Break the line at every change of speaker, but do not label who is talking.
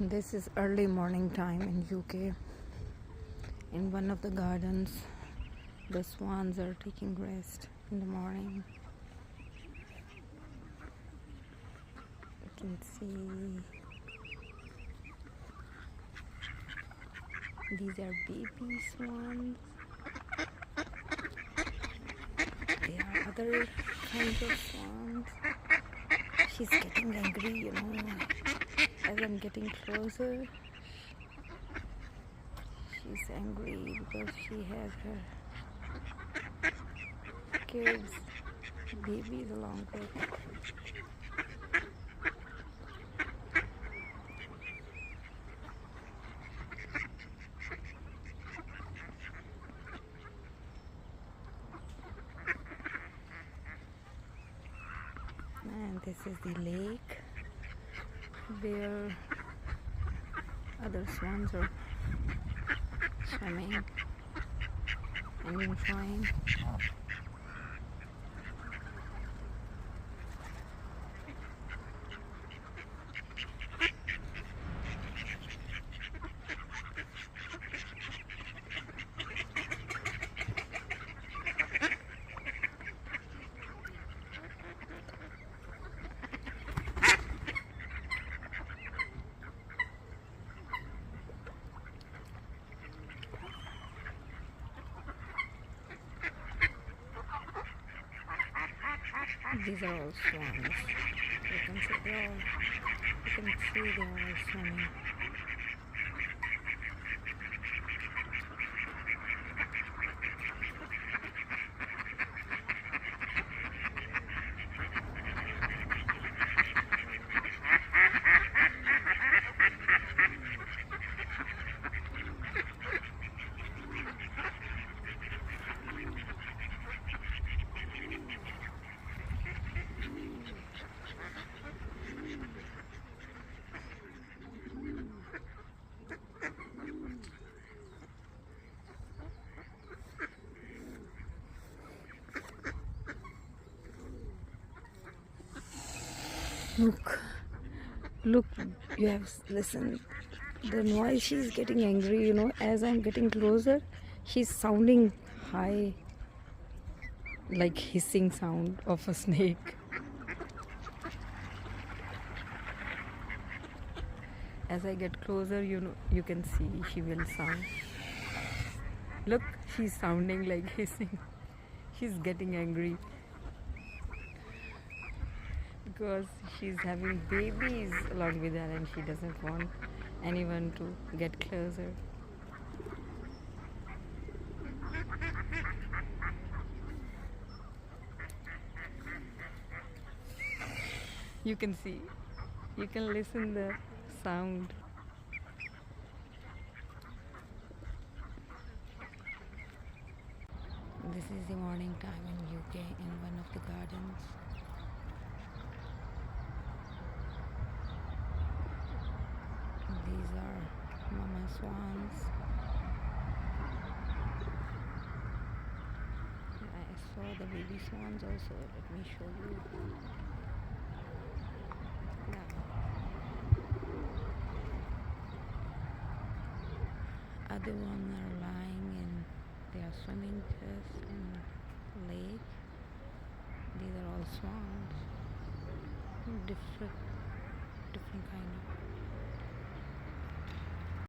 This is early morning time in UK. In one of the gardens, the swans are taking rest in the morning. You can see these are baby swans. There are other kinds of swans. She's getting angry, as I'm getting closer. She's angry because she has her kids, babies along with. And this is the lake where other swans are swimming and enjoying. These are all swans. You can see they are all swimming. Look, you have listened. The noise, she's getting angry, as I'm getting closer, she's sounding high, like hissing sound of a snake. As I get closer, you can see she will sound. Look, she's sounding like hissing. She's getting angry because she's having babies along with her and she doesn't want anyone to get closer. You can see, you can listen the sound. This is the morning time in UK in one of the gardens. These are Mama Swans. I saw the baby swans also. Let me show you. Other ones are lying and they are swimming just in the lake. These are all swans. Different kind of